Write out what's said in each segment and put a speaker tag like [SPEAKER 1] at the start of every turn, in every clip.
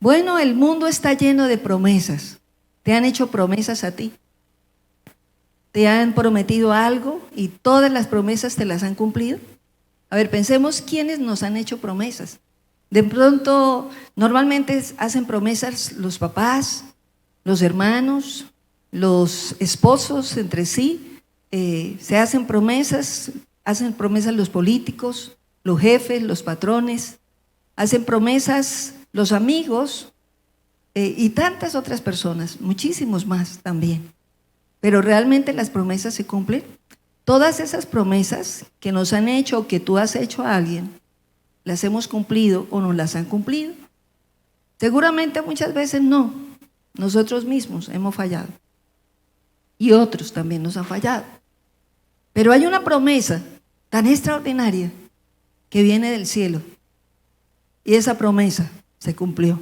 [SPEAKER 1] Bueno, el mundo está lleno de promesas. ¿Te han hecho promesas a ti? ¿Te han prometido algo y todas las promesas te las han cumplido? A ver, pensemos quiénes nos han hecho promesas. De pronto, normalmente hacen promesas los papás, los hermanos, los esposos entre sí. Se hacen promesas los políticos, los jefes, los patrones. Hacen promesas los amigos y tantas otras personas, muchísimos más también. Pero realmente las promesas se cumplen. Todas esas promesas que nos han hecho o que tú has hecho a alguien, ¿las hemos cumplido o no las han cumplido? Seguramente muchas veces no. Nosotros mismos hemos fallado. Y otros también nos han fallado. Pero hay una promesa tan extraordinaria que viene del cielo. Y esa promesa se cumplió.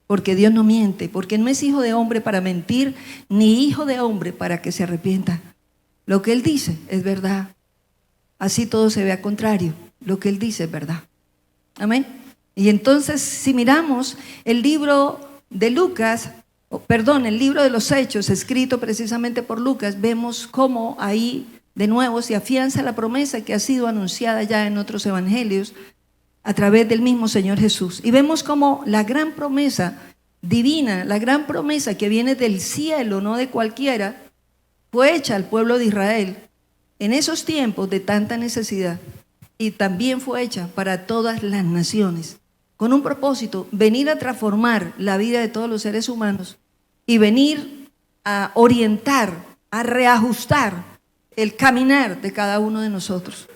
[SPEAKER 1] Porque Dios no miente, porque no es hijo de hombre para mentir, ni hijo de hombre para que se arrepienta. Lo que Él dice es verdad. Así todo se ve a contrario. Lo que Él dice es verdad. Amén. Y entonces, si miramos el libro de Lucas, el libro de los Hechos, escrito precisamente por Lucas, vemos cómo ahí de nuevo se afianza la promesa que ha sido anunciada ya en otros evangelios a través del mismo Señor Jesús. Y vemos cómo la gran promesa divina, la gran promesa que viene del cielo, no de cualquiera, fue hecha al pueblo de Israel en esos tiempos de tanta necesidad. Y también fue hecha para todas las naciones, con un propósito: venir a transformar la vida de todos los seres humanos y venir a orientar, a reajustar el caminar de cada uno de nosotros.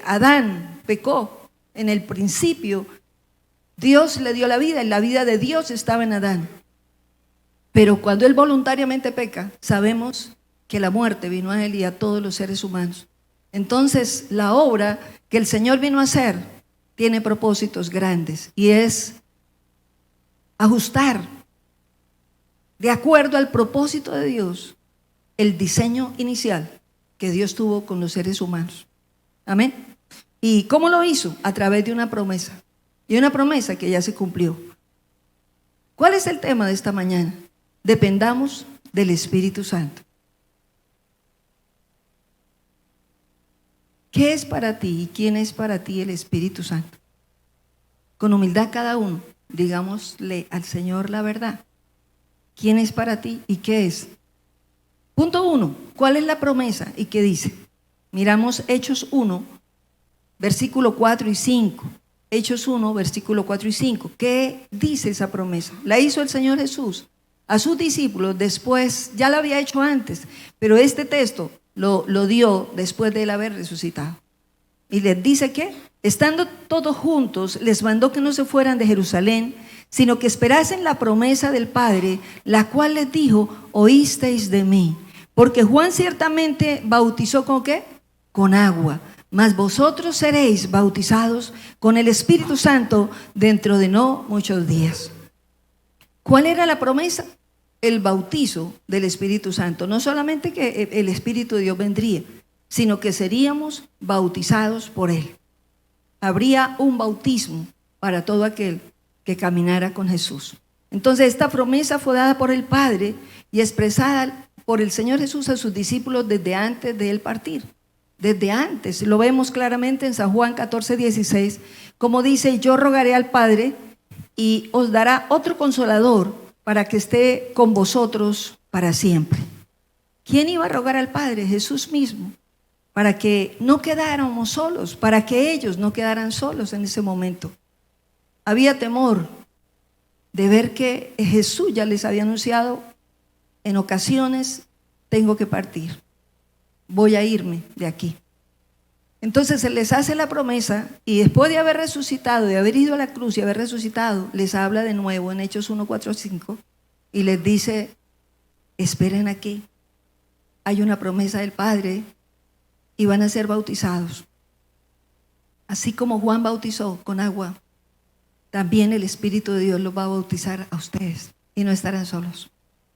[SPEAKER 1] Adán pecó en el principio, Dios le dio la vida y la vida de Dios estaba en Adán. Pero cuando él voluntariamente peca, sabemos que la muerte vino a él y a todos los seres humanos. Entonces, la obra que el Señor vino a hacer tiene propósitos grandes y es ajustar de acuerdo al propósito de Dios el diseño inicial que Dios tuvo con los seres humanos. Amén. ¿Y cómo lo hizo? A través de una promesa. Y una promesa que ya se cumplió. ¿Cuál es el tema de esta mañana? Dependamos del Espíritu Santo. ¿Qué es para ti y quién es para ti el Espíritu Santo? Con humildad cada uno, digámosle al Señor la verdad. ¿Quién es para ti y qué es? Punto 1. ¿Cuál es la promesa y qué dice? Miramos Hechos 1, versículo 4 y 5. Hechos 1, versículo 4 y 5. ¿Qué dice esa promesa? La hizo el Señor Jesús a sus discípulos después, ya lo había hecho antes, pero este texto lo dio después de él haber resucitado. Y les dice que, estando todos juntos, les mandó que no se fueran de Jerusalén, sino que esperasen la promesa del Padre, la cual les dijo: oísteis de mí. Porque Juan ciertamente bautizó ¿con qué? Con agua. Mas vosotros seréis bautizados con el Espíritu Santo dentro de no muchos días. ¿Cuál era la promesa? El bautizo del Espíritu Santo. No solamente que el Espíritu de Dios vendría, sino que seríamos bautizados por Él. Habría un bautismo para todo aquel que caminara con Jesús. Entonces esta promesa fue dada por el Padre y expresada por el Señor Jesús a sus discípulos desde antes de Él partir. Desde antes, lo vemos claramente en San Juan 14, 16, como dice: yo rogaré al Padre y os dará otro consolador para que esté con vosotros para siempre. ¿Quién iba a rogar al Padre? Jesús mismo, para que no quedáramos solos, para que ellos no quedaran solos en ese momento. Había temor de ver que Jesús ya les había anunciado en ocasiones: tengo que partir. Voy a irme de aquí. Entonces se les hace la promesa y después de haber resucitado, de haber ido a la cruz y haber resucitado, les habla de nuevo en Hechos 1, 4, 5 y les dice: esperen aquí, hay una promesa del Padre y van a ser bautizados. Así como Juan bautizó con agua, también el Espíritu de Dios los va a bautizar a ustedes y no estarán solos.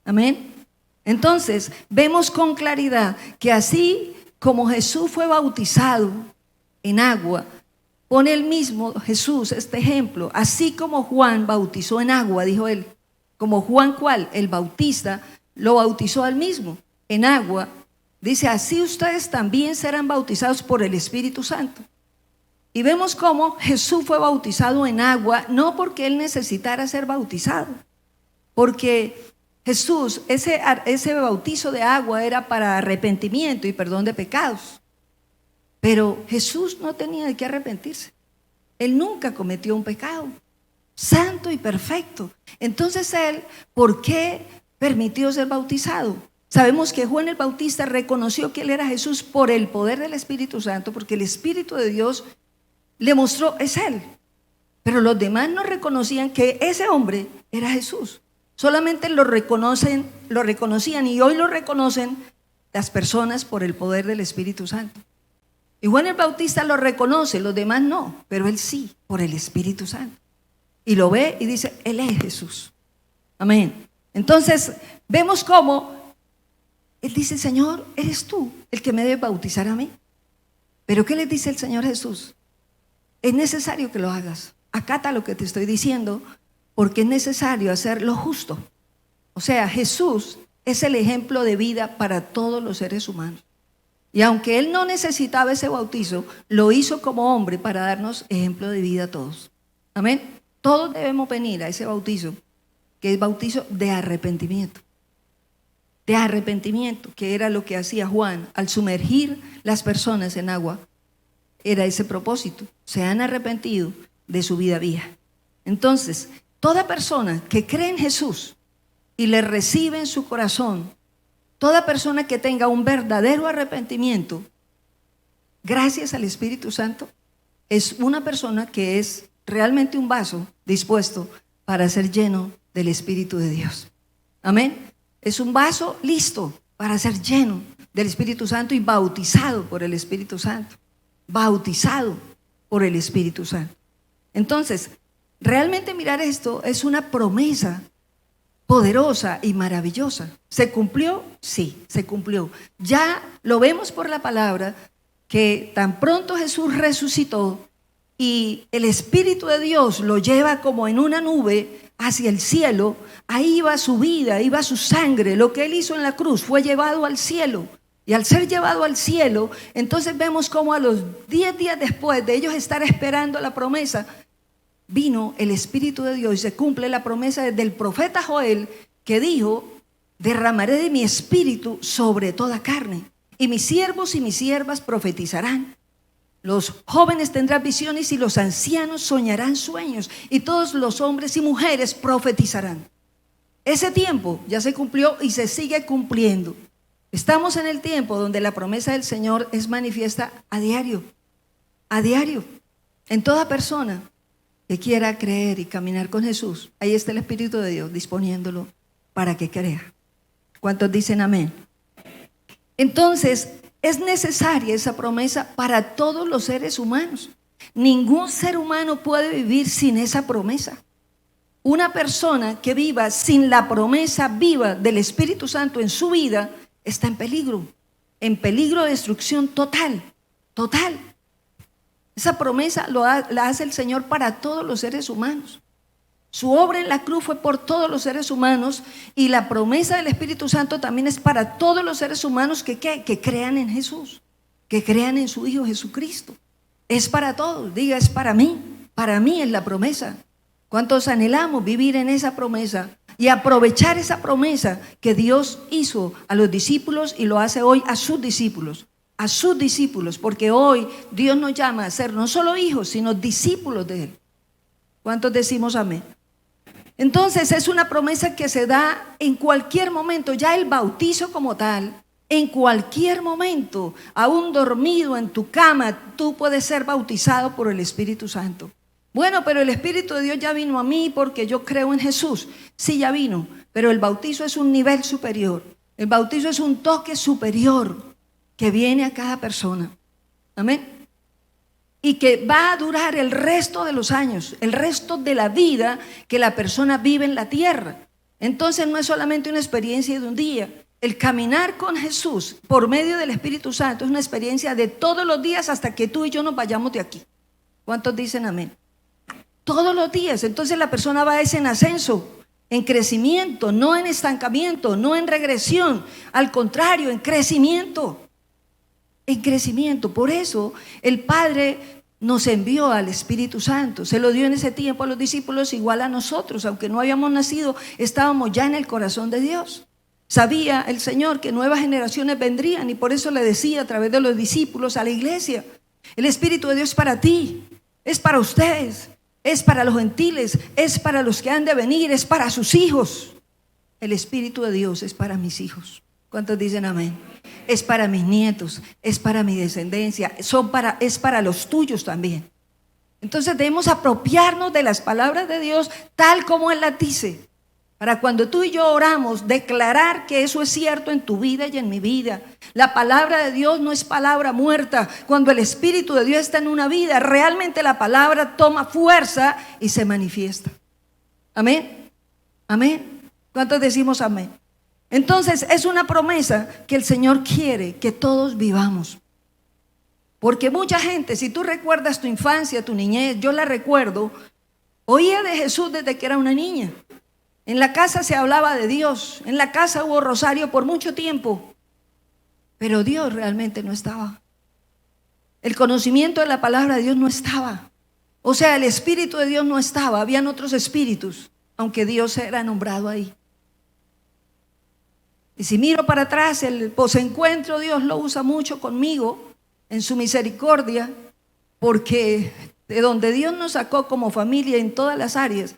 [SPEAKER 1] Amén. Entonces, vemos con claridad que así como Jesús fue bautizado en agua, pone él mismo, Jesús, este ejemplo. Así como Juan bautizó en agua, dijo él, como Juan, ¿cuál? El Bautista, lo bautizó al mismo en agua. Dice, así ustedes también serán bautizados por el Espíritu Santo. Y vemos cómo Jesús fue bautizado en agua, no porque él necesitara ser bautizado, porque Jesús, ese bautizo de agua era para arrepentimiento y perdón de pecados. Pero Jesús no tenía de qué arrepentirse. Él nunca cometió un pecado, santo y perfecto. Entonces él, ¿por qué permitió ser bautizado? Sabemos que Juan el Bautista reconoció que él era Jesús por el poder del Espíritu Santo, porque el Espíritu de Dios le mostró, es él. Pero los demás no reconocían que ese hombre era Jesús. Solamente lo reconocían y hoy lo reconocen las personas por el poder del Espíritu Santo. Y Juan el Bautista lo reconoce, los demás no, pero él sí, por el Espíritu Santo. Y lo ve y dice, él es Jesús. Amén. Entonces, vemos cómo él dice, Señor, eres tú el que me debes bautizar a mí. Pero ¿qué le dice el Señor Jesús? Es necesario que lo hagas. Acata lo que te estoy diciendo, porque es necesario hacer lo justo. O sea, Jesús es el ejemplo de vida para todos los seres humanos. Y aunque él no necesitaba ese bautizo, lo hizo como hombre para darnos ejemplo de vida a todos. Amén. Todos debemos venir a ese bautizo, que es bautizo de arrepentimiento. De arrepentimiento, que era lo que hacía Juan al sumergir las personas en agua. Era ese propósito. Se han arrepentido de su vida vieja. Entonces, toda persona que cree en Jesús y le recibe en su corazón, toda persona que tenga un verdadero arrepentimiento, gracias al Espíritu Santo, es una persona que es realmente un vaso dispuesto para ser lleno del Espíritu de Dios. Amén. Es un vaso listo para ser lleno del Espíritu Santo y bautizado por el Espíritu Santo. Bautizado por el Espíritu Santo. Entonces, realmente mirar esto es una promesa poderosa y maravillosa. ¿Se cumplió? Sí, se cumplió. Ya lo vemos por la palabra que tan pronto Jesús resucitó y el Espíritu de Dios lo lleva como en una nube hacia el cielo. Ahí va su vida, iba su sangre. Lo que él hizo en la cruz fue llevado al cielo. Y al ser llevado al cielo, entonces vemos cómo a los 10 días después de ellos estar esperando la promesa, vino el Espíritu de Dios y se cumple la promesa del profeta Joel, que dijo, derramaré de mi espíritu sobre toda carne, y mis siervos y mis siervas profetizarán. Los jóvenes tendrán visiones y los ancianos soñarán sueños, y todos los hombres y mujeres profetizarán. Ese tiempo ya se cumplió y se sigue cumpliendo. Estamos en el tiempo donde la promesa del Señor es manifiesta a diario, en toda persona que quiera creer y caminar con Jesús. Ahí está el Espíritu de Dios disponiéndolo para que crea. ¿Cuántos dicen amén? Entonces, es necesaria esa promesa para todos los seres humanos. Ningún ser humano puede vivir sin esa promesa. Una persona que viva sin la promesa viva del Espíritu Santo en su vida está en peligro de destrucción total. Esa promesa la hace el Señor para todos los seres humanos. Su obra en la cruz fue por todos los seres humanos y la promesa del Espíritu Santo también es para todos los seres humanos que crean en Jesús, que crean en su Hijo Jesucristo. Es para todos, diga, es para mí es la promesa. ¿Cuántos anhelamos vivir en esa promesa y aprovechar esa promesa que Dios hizo a los discípulos y lo hace hoy a sus discípulos? A sus discípulos, porque hoy Dios nos llama a ser no solo hijos, sino discípulos de Él. ¿Cuántos decimos amén? Entonces es una promesa que se da en cualquier momento, ya el bautizo como tal, en cualquier momento, aún dormido en tu cama, tú puedes ser bautizado por el Espíritu Santo. Bueno, pero el Espíritu de Dios ya vino a mí porque yo creo en Jesús. Sí, ya vino, pero el bautizo es un nivel superior. El bautizo es un toque superior que viene a cada persona. Amén. Y que va a durar el resto de los años, el resto de la vida que la persona vive en la tierra. Entonces no es solamente una experiencia de un día. El caminar con Jesús por medio del Espíritu Santo es una experiencia de todos los días hasta que tú y yo nos vayamos de aquí. ¿Cuántos dicen amén? Todos los días. Entonces la persona va en ascenso, en crecimiento, no en estancamiento, no en regresión. Al contrario, en crecimiento. En crecimiento. Por eso el Padre nos envió al Espíritu Santo. Se lo dio en ese tiempo a los discípulos igual a nosotros. Aunque no habíamos nacido, estábamos ya en el corazón de Dios. Sabía el Señor que nuevas generaciones vendrían y por eso le decía a través de los discípulos a la iglesia: el Espíritu de Dios es para ti, es para ustedes, es para los gentiles, es para los que han de venir, es para sus hijos. El Espíritu de Dios es para mis hijos. ¿Cuántos dicen amén? Es para mis nietos, es para mi descendencia, es para los tuyos también. Entonces debemos apropiarnos de las palabras de Dios tal como Él las dice. Para cuando tú y yo oramos, declarar que eso es cierto en tu vida y en mi vida. La palabra de Dios no es palabra muerta. Cuando el Espíritu de Dios está en una vida, realmente la palabra toma fuerza y se manifiesta. Amén. Amén. ¿Cuántos decimos amén? Entonces es una promesa que el Señor quiere que todos vivamos. Porque mucha gente, si tú recuerdas tu infancia, tu niñez, yo la recuerdo, oía de Jesús desde que era una niña. En la casa se hablaba de Dios, en la casa hubo rosario por mucho tiempo, pero Dios realmente no estaba. El conocimiento de la palabra de Dios no estaba. O sea, el Espíritu de Dios no estaba, habían otros espíritus, aunque Dios era nombrado ahí. Y si miro para atrás, el posencuentro Dios lo usa mucho conmigo en su misericordia, porque de donde Dios nos sacó como familia en todas las áreas,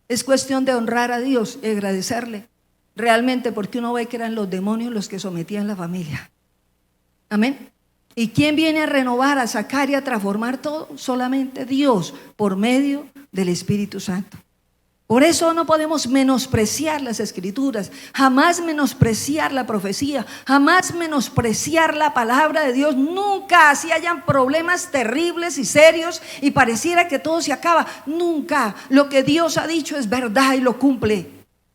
[SPEAKER 1] es cuestión de honrar a Dios y agradecerle. Realmente, porque uno ve que eran los demonios los que sometían la familia. Amén. ¿Y quién viene a renovar, a sacar y a transformar todo? Solamente Dios, por medio del Espíritu Santo. Por eso no podemos menospreciar las Escrituras, jamás menospreciar la profecía, jamás menospreciar la palabra de Dios, nunca. Así hayan problemas terribles y serios y pareciera que todo se acaba, nunca. Lo que Dios ha dicho es verdad y lo cumple.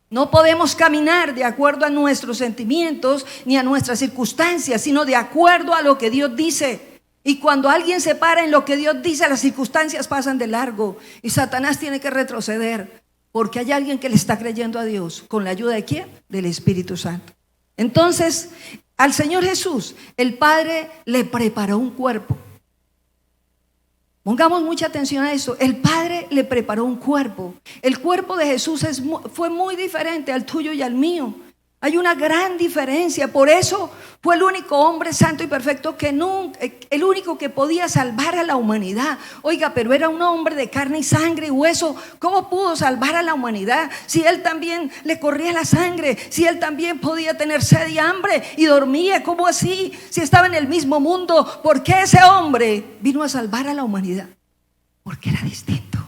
[SPEAKER 1] No podemos caminar de acuerdo a nuestros sentimientos ni a nuestras circunstancias, sino de acuerdo a lo que Dios dice. Y cuando alguien se para en lo que Dios dice, las circunstancias pasan de largo y Satanás tiene que retroceder. Porque hay alguien que le está creyendo a Dios. ¿Con la ayuda de quién? Del Espíritu Santo. Entonces, al Señor Jesús, el Padre le preparó un cuerpo. Pongamos mucha atención a eso. El Padre le preparó un cuerpo. El cuerpo de Jesús fue muy diferente al tuyo y al mío. Hay una gran diferencia. Por eso fue el único hombre santo y perfecto el único que podía salvar a la humanidad. Oiga, pero era un hombre de carne y sangre y hueso. ¿Cómo pudo salvar a la humanidad? Si él también le corría la sangre, si él también podía tener sed y hambre y dormía, ¿cómo así? Si estaba en el mismo mundo, ¿por qué ese hombre vino a salvar a la humanidad? Porque era distinto,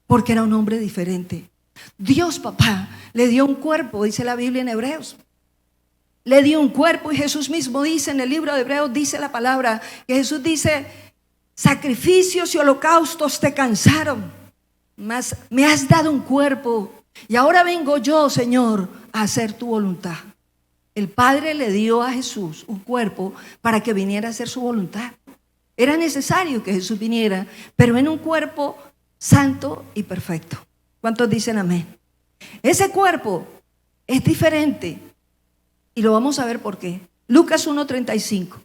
[SPEAKER 1] porque era un hombre diferente. Dios papá le dio un cuerpo, dice la Biblia en Hebreos. Le dio un cuerpo y Jesús mismo dice en el libro de Hebreos, dice la palabra, que Jesús dice: sacrificios y holocaustos te cansaron, mas me has dado un cuerpo y ahora vengo yo, Señor, a hacer tu voluntad. El Padre le dio a Jesús un cuerpo para que viniera a hacer su voluntad. Era necesario que Jesús viniera, pero en un cuerpo santo y perfecto. ¿Cuántos dicen amén? Ese cuerpo es diferente y lo vamos a ver por qué. Lucas 1:35.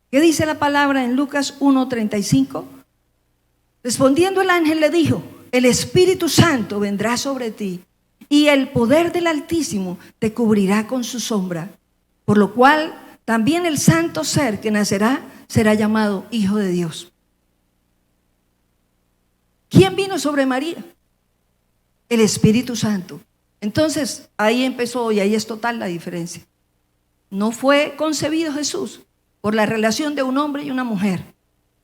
[SPEAKER 1] ¿Qué dice la palabra en Lucas 1:35? Respondiendo el ángel le dijo: el Espíritu Santo vendrá sobre ti y el poder del Altísimo te cubrirá con su sombra, por lo cual también el santo ser que nacerá será llamado Hijo de Dios. ¿Quién vino sobre María? El Espíritu Santo. Entonces ahí empezó y ahí es total la diferencia. No fue concebido Jesús por la relación de un hombre y una mujer.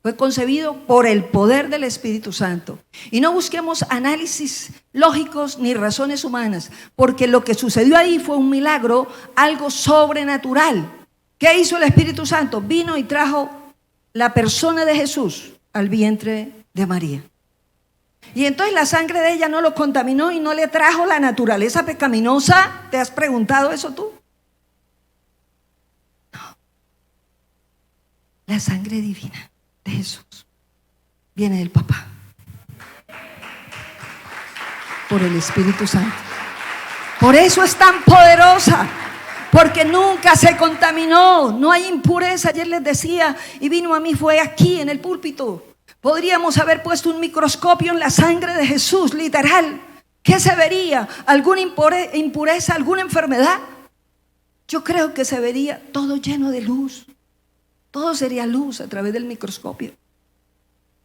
[SPEAKER 1] Fue concebido por el poder del Espíritu Santo. Y no busquemos análisis lógicos ni razones humanas, porque lo que sucedió ahí fue un milagro, algo sobrenatural. ¿Qué hizo el Espíritu Santo? Vino y trajo la persona de Jesús al vientre de María. Y entonces la sangre de ella no lo contaminó y no le trajo la naturaleza pecaminosa. ¿Te has preguntado eso tú? No. La sangre divina de Jesús. viene del papá, por el Espíritu Santo. Por eso es tan poderosa, porque nunca se contaminó, no hay impureza. Ayer les decía, y vino a mí, fue aquí en el púlpito. Podríamos haber puesto un microscopio en la sangre de Jesús, literal. ¿Qué se vería? ¿Alguna impureza, alguna enfermedad? Yo creo que se vería todo lleno de luz. Todo sería luz a través del microscopio.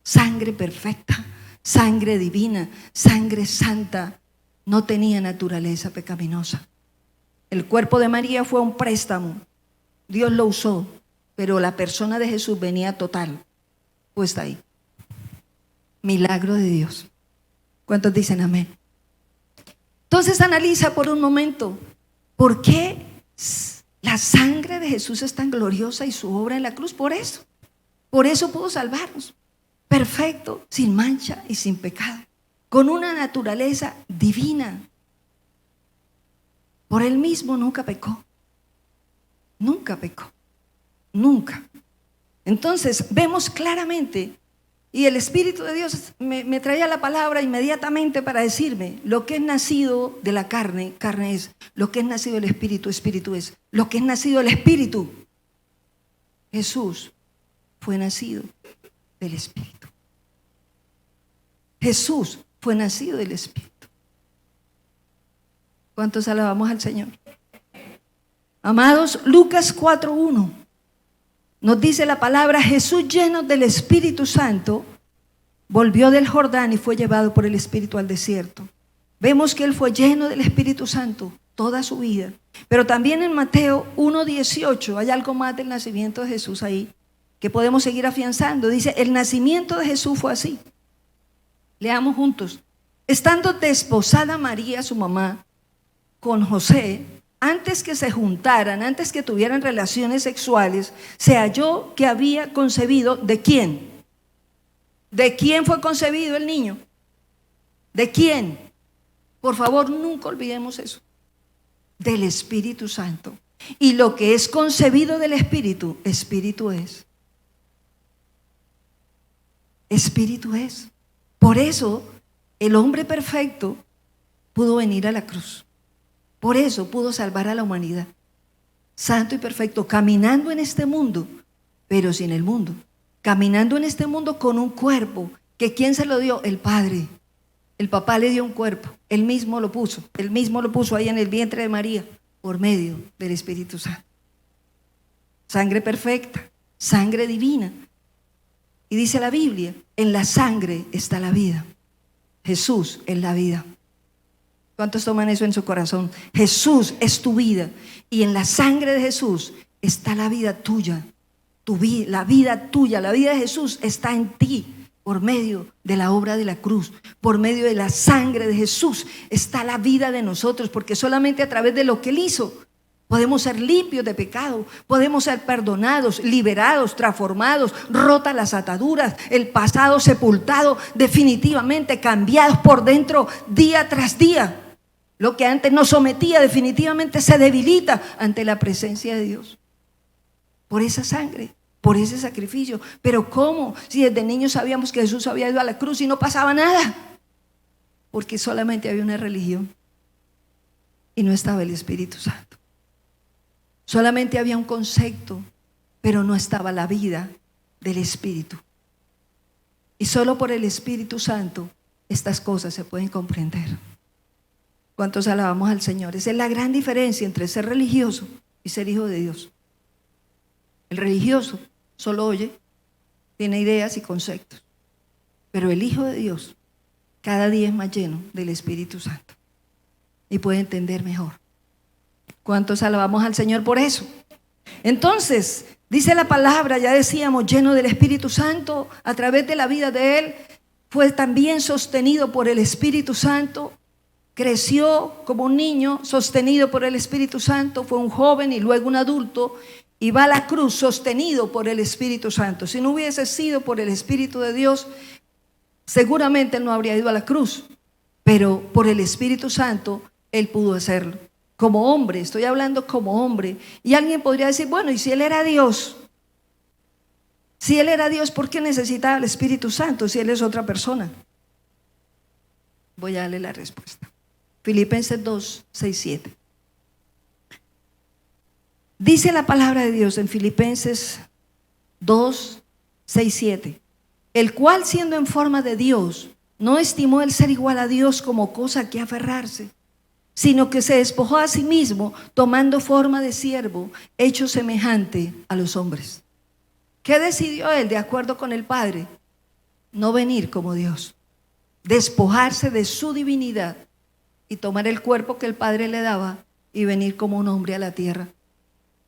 [SPEAKER 1] Sangre perfecta, sangre divina, sangre santa. No tenía naturaleza pecaminosa. El cuerpo de María fue un préstamo. Dios lo usó, pero la persona de Jesús venía total. Puesta ahí. Milagro de Dios. ¿Cuántos dicen amén? Entonces analiza por un momento, ¿por qué la sangre de Jesús es tan gloriosa y su obra en la cruz? Por eso pudo salvarnos. Perfecto, sin mancha y sin pecado, con una naturaleza divina. Por él mismo nunca pecó. Nunca pecó. Nunca. Entonces vemos claramente, y el Espíritu de Dios me traía la palabra inmediatamente para decirme: lo que es nacido de la carne, carne es; lo que es nacido del Espíritu, Espíritu es; lo que es nacido del Espíritu. Jesús fue nacido del Espíritu. Jesús fue nacido del Espíritu. ¿Cuántos alabamos al Señor? Amados, Lucas 4:1 nos dice la palabra: Jesús, lleno del Espíritu Santo, volvió del Jordán y fue llevado por el Espíritu al desierto. Vemos que él fue lleno del Espíritu Santo toda su vida. Pero también en Mateo 1:18 hay algo más del nacimiento de Jesús ahí que podemos seguir afianzando. Dice: el nacimiento de Jesús fue así. Leamos juntos. Estando desposada María, su mamá, con José, antes que se juntaran, antes que tuvieran relaciones sexuales, se halló que había concebido ¿de quién? ¿De quién fue concebido el niño? ¿De quién? Por favor, nunca olvidemos eso. Del Espíritu Santo. Y lo que es concebido del Espíritu, Espíritu es. Espíritu es. Por eso el hombre perfecto pudo venir a la cruz. Por eso pudo salvar a la humanidad. Santo y perfecto, caminando en este mundo, pero sin el mundo. Caminando en este mundo con un cuerpo que ¿quién se lo dio? El Padre. El papá le dio un cuerpo, él mismo lo puso ahí en el vientre de María por medio del Espíritu Santo. Sangre perfecta, sangre divina. Y dice la Biblia: en la sangre está la vida. Jesús es la vida. ¿Cuántos toman eso en su corazón? Jesús es tu vida, y en la sangre de Jesús está la vida tuya. La vida tuya, la vida de Jesús está en ti por medio de la obra de la cruz. Por medio de la sangre de Jesús está la vida de nosotros, porque solamente a través de lo que él hizo podemos ser limpios de pecado, podemos ser perdonados, liberados, transformados, rotas las ataduras, el pasado sepultado, definitivamente cambiados por dentro día tras día. Lo que antes nos sometía definitivamente se debilita ante la presencia de Dios. Por esa sangre, por ese sacrificio. Pero ¿cómo? Si desde niños sabíamos que Jesús había ido a la cruz y no pasaba nada. Porque solamente había una religión y no estaba el Espíritu Santo. Solamente había un concepto, pero no estaba la vida del Espíritu. Y solo por el Espíritu Santo estas cosas se pueden comprender. ¿Cuántos alabamos al Señor? Esa es la gran diferencia entre ser religioso y ser hijo de Dios. El religioso solo oye, tiene ideas y conceptos. Pero el Hijo de Dios cada día es más lleno del Espíritu Santo y puede entender mejor. ¿Cuántos alabamos al Señor por eso? Entonces, dice la palabra, ya decíamos, lleno del Espíritu Santo, a través de la vida de él, fue también sostenido por el Espíritu Santo. Creció como un niño sostenido por el Espíritu Santo, fue un joven y luego un adulto, y va a la cruz sostenido por el Espíritu Santo. Si no hubiese sido por el Espíritu de Dios, seguramente él no habría ido a la cruz, pero por el Espíritu Santo él pudo hacerlo. Como hombre, estoy hablando como hombre. Y alguien podría decir, bueno, ¿y si él era Dios? Si Él era Dios, ¿por qué necesitaba el Espíritu Santo si Él es otra persona? Voy a darle la respuesta. Filipenses 2, 6, 7. Dice la palabra de Dios en Filipenses 2, 6, 7. El cual, siendo en forma de Dios, no estimó el ser igual a Dios como cosa que aferrarse, sino que se despojó a sí mismo, tomando forma de siervo, hecho semejante a los hombres. ¿Qué decidió Él de acuerdo con el Padre? No venir como Dios, despojarse de su divinidad y tomar el cuerpo que el Padre le daba y venir como un hombre a la tierra.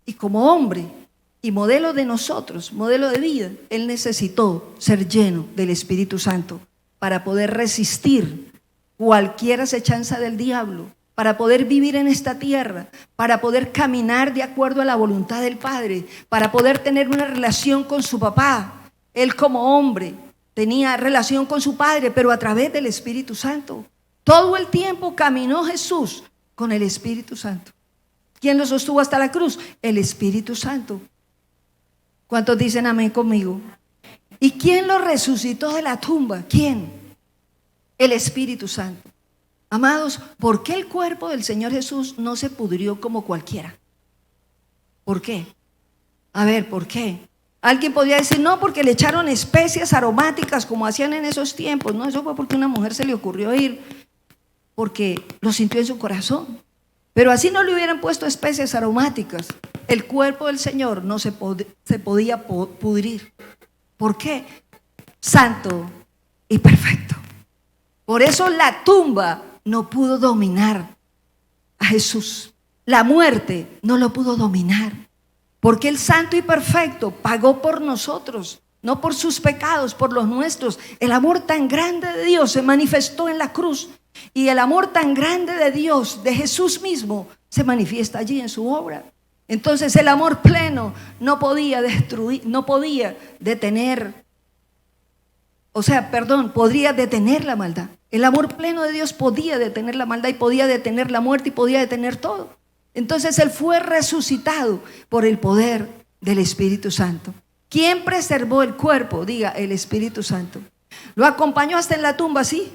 [SPEAKER 1] Y como hombre y modelo de nosotros, modelo de vida, Él necesitó ser lleno del Espíritu Santo para poder resistir cualquier acechanza del diablo, para poder vivir en esta tierra, para poder caminar de acuerdo a la voluntad del Padre, para poder tener una relación con su papá. Él como hombre tenía relación con su Padre, pero a través del Espíritu Santo. Todo el tiempo caminó Jesús con el Espíritu Santo. ¿Quién lo sostuvo hasta la cruz? El Espíritu Santo. ¿Cuántos dicen amén conmigo? ¿Y quién lo resucitó de la tumba? ¿Quién? El Espíritu Santo. Amados, ¿por qué el cuerpo del Señor Jesús no se pudrió como cualquiera? ¿Por qué? A ver, ¿por qué? Alguien podría decir, no, porque le echaron especias aromáticas como hacían en esos tiempos. No, eso fue porque una mujer se le ocurrió ir, porque lo sintió en su corazón. Pero así no le hubieran puesto especias aromáticas, el cuerpo del Señor no se podía pudrir. ¿Por qué? Santo y perfecto. Por eso la tumba no pudo dominar a Jesús. La muerte no lo pudo dominar. Porque el santo y perfecto pagó por nosotros, no por sus pecados, por los nuestros. El amor tan grande de Dios se manifestó en la cruz. Y el amor tan grande de Dios, de Jesús mismo, se manifiesta allí en su obra. Entonces el amor pleno no podía destruir, no podía detener, podría detener la maldad. El amor pleno de Dios podía detener la maldad y podía detener la muerte y podía detener todo. Entonces Él fue resucitado por el poder del Espíritu Santo. ¿Quién preservó el cuerpo? Diga, el Espíritu Santo. ¿Lo acompañó hasta en la tumba? Sí.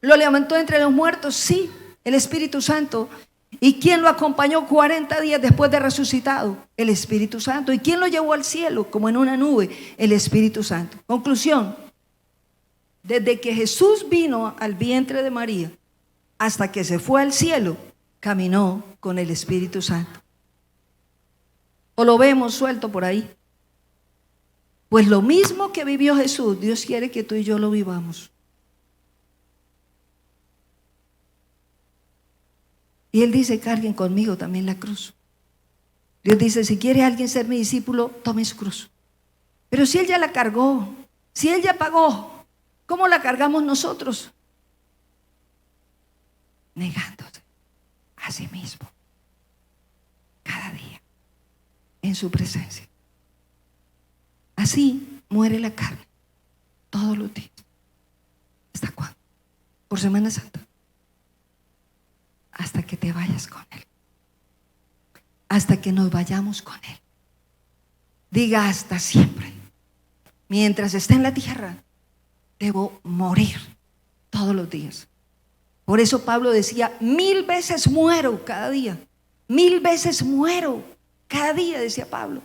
[SPEAKER 1] ¿Lo levantó entre los muertos? Sí, el Espíritu Santo. ¿Y quién lo acompañó 40 días después de resucitado? El Espíritu Santo. ¿Y quién lo llevó al cielo como en una nube? El Espíritu Santo. Conclusión. Desde que Jesús vino al vientre de María hasta que se fue al cielo, caminó con el Espíritu Santo. ¿O lo vemos suelto por ahí? Pues lo mismo que vivió Jesús, Dios quiere que tú y yo lo vivamos. Y Él dice, carguen conmigo también la cruz. Dios dice, si quiere alguien ser mi discípulo, tome su cruz. Pero si Él ya la cargó, si Él ya pagó, ¿cómo la cargamos nosotros? Negándose a sí mismo cada día en su presencia. Así muere la carne todos los días. ¿Hasta cuándo? Por Semana Santa. Hasta que te vayas con Él. Hasta que nos vayamos con Él. Diga hasta siempre. Mientras esté en la tierra, debo morir todos los días. Por eso Pablo decía, 1000 veces muero cada día. 1000 veces muero cada día, decía Pablo.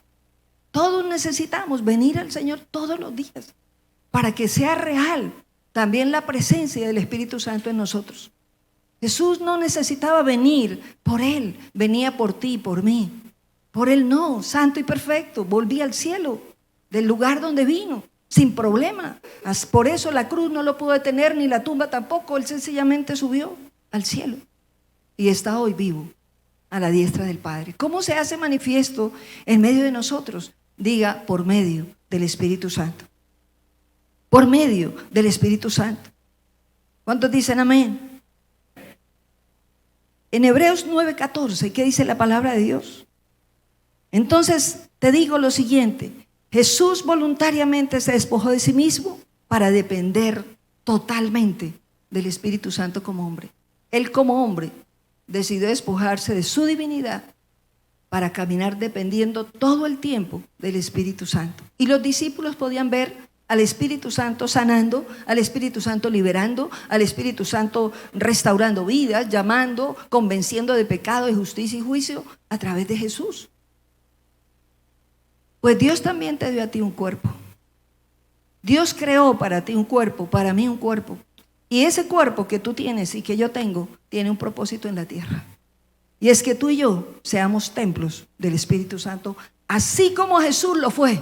[SPEAKER 1] Todos necesitamos venir al Señor todos los días para que sea real también la presencia del Espíritu Santo en nosotros. Jesús no necesitaba venir por Él, venía por ti y por mí. Por Él no, santo y perfecto, volví al cielo del lugar donde vino, sin problema. Por eso la cruz no lo pudo detener, ni la tumba tampoco. Él sencillamente subió al cielo y está hoy vivo a la diestra del Padre. ¿Cómo se hace manifiesto en medio de nosotros? Diga, por medio del Espíritu Santo. Por medio del Espíritu Santo. ¿Cuántos dicen amén? En Hebreos 9:14, ¿qué dice la palabra de Dios? Entonces te digo lo siguiente: Jesús voluntariamente se despojó de sí mismo para depender totalmente del Espíritu Santo como hombre. Él como hombre decidió despojarse de su divinidad para caminar dependiendo todo el tiempo del Espíritu Santo. Y los discípulos podían ver al Espíritu Santo sanando, al Espíritu Santo liberando, al Espíritu Santo restaurando vidas, llamando, convenciendo de pecado, de justicia y juicio a través de Jesús. Pues Dios también te dio a ti un cuerpo. Dios creó para ti un cuerpo, para mí un cuerpo. Y ese cuerpo que tú tienes y que yo tengo, tiene un propósito en la tierra. Y es que tú y yo seamos templos del Espíritu Santo, así como Jesús lo fue.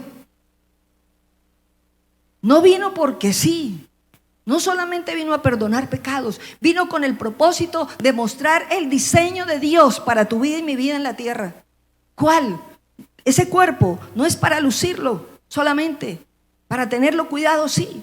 [SPEAKER 1] No vino porque sí, no solamente vino a perdonar pecados, vino con el propósito de mostrar el diseño de Dios para tu vida y mi vida en la tierra. ¿Cuál? Ese cuerpo no es para lucirlo solamente, para tenerlo cuidado, sí,